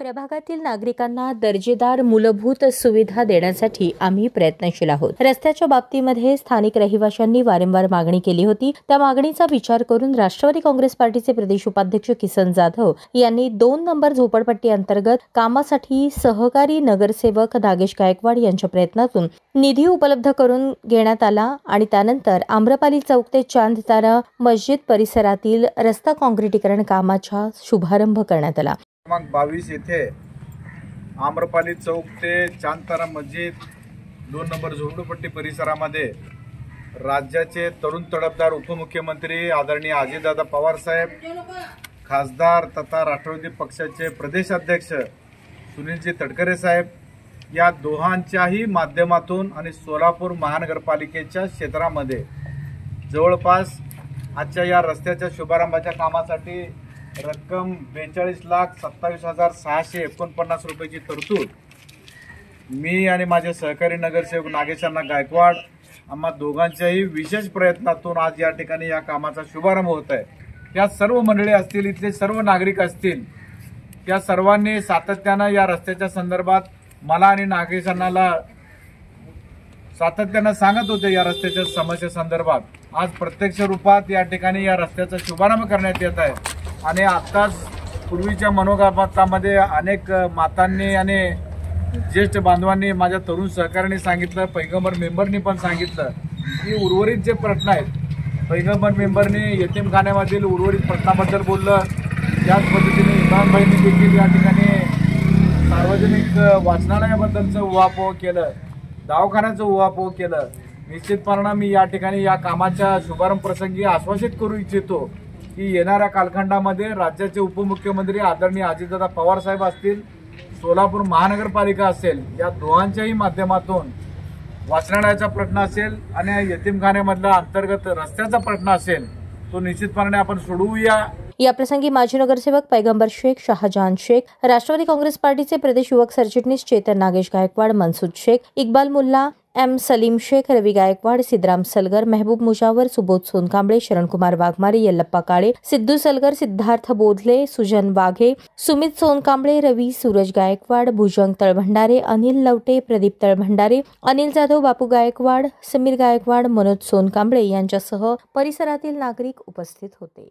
प्रभागातील नागरिकांना दर्जेदार मूलभूत सुविधा देण्यासाठी आम्ही प्रयत्नशील आहोत। रस्त्याच्या बाबतीमध्ये स्थानिक रहिवाशांनी वारंवार मागणी केली होती। त्या मागणीचा विचार करून राष्ट्रवादी काँग्रेस पार्टीचे प्रदेश उपाध्यक्ष किसन जाधव यांनी 2 नंबर झोपडपट्टी अंतर्गत कामासाठी सहकारी नगरसेवक नागेश गायकवाड यांच्या प्रयत्नातून निधी उपलब्ध करून घेण्यात आला आणि त्यानंतर आम्रपाली चौक ते चांदतारा मस्जिद परिसरातील रस्ता काँक्रिटीकरण कामाचा शुभारंभ करण्यात आला। क्रमांक 22 येथे आम्रपाली चौक ते चांदतारा मस्जिद 2 नंबर झोपडपट्टी परिसरामध्ये राज्याचे तरुण तडफदार उपमुख्यमंत्री आदरणीय अजितदादा पवार साहेब, खासदार तथा राष्ट्रवादी पक्षाचे प्रदेशाध्यक्ष सुनीलजी तटकरे साहेब या दोहांच्याही माध्यमातून आणि सोलापूर महानगरपालिकेच्या क्षेत्रामध्ये जवळपास आजच्या या रस्त्याच्या शुभारंभाच्या कामासाठी रक्कम 42,27,649 रुपयाची तरतूद मी आणि माझे सहकारी नगरसेवक नागेशांना गायकवाड आम्हा दोघांच्याही विशेष प्रयत्नातून आज या ठिकाणी या कामाचा शुभारंभ होत आहे। त्या सर्व मंडळी असतील, इथले सर्व नागरिक असतील, त्या सर्वांनी सातत्यानं या रस्त्याच्या संदर्भात मला आणि नागेशांना सातत्यानं सांगत होते या रस्त्याच्या समस्या संदर्भात। आज प्रत्यक्ष रूपात या ठिकाणी या रस्त्याचा शुभारंभ करण्यात येत आहे आणि आत्ताच पूर्वीच्या मनोगतामध्ये अनेक मातांनी आणि ज्येष्ठ बांधवांनी, माझ्या तरुण सहकाऱ्यांनी सांगितलं, पैगंबर मेंबरनी पण सांगितलं की उर्वरित जे प्रश्न आहेत, पैगंबर मेंबरनी यतीमखान्यामधील उर्वरित प्रश्नाबद्दल बोललं। त्याच पद्धतीने इम्रानभाईंनी देखील या ठिकाणी सार्वजनिक वाचनालयाबद्दलचं उहापोह केलं, दवाखान्याचं उहापोह केलं। निश्चितपणे मी या ठिकाणी या कामाच्या शुभारंभ प्रसंगी आश्वासित करू इच्छितो की येणाऱ्या कालखंडामध्ये राज्याचे उपमुख्यमंत्री आदरणीय अजितदादा पवार साहेब असतील, सोलापूर महानगरपालिका असेल, या दोघांच्याही माध्यमातून वाचनालयाचा प्रश्न असेल आणि यतीमखान्यामधला अंतर्गत रस्त्याचा प्रश्न असेल तो निश्चितपणे आपण सोडवूया। या प्रसंगी माजी नगरसेवक पैगंबर शेख, शाहजहान शेख, राष्ट्रवादी काँग्रेस पार्टीचे प्रदेश युवक सरचिटणीस चेतन नागेश गायकवाड, मनसूद शेख, इक्बाल मुल्ला, एम सलीम शेख, रवी गायकवाड, सिद्धराम सलगर, महबूब मुजावर, सुबोध सोनकांबळे, शरणकुमार वाघमारे, यल्लप्पा काळे, सिद्धू सलगर, सिद्धार्थ बोधले, सुजन वाघे, सुमित सोनकांबळे, रवी सूरज गायकवाड, भुजंग तळभंडारे, अनिल लवटे, प्रदीप तळभंडारे, अनिल जाधव, बापू गायकवाड, समीर गायकवाड, मनोज सोनकांबळे यांच्यासह परिसरातील नागरिक उपस्थित होते।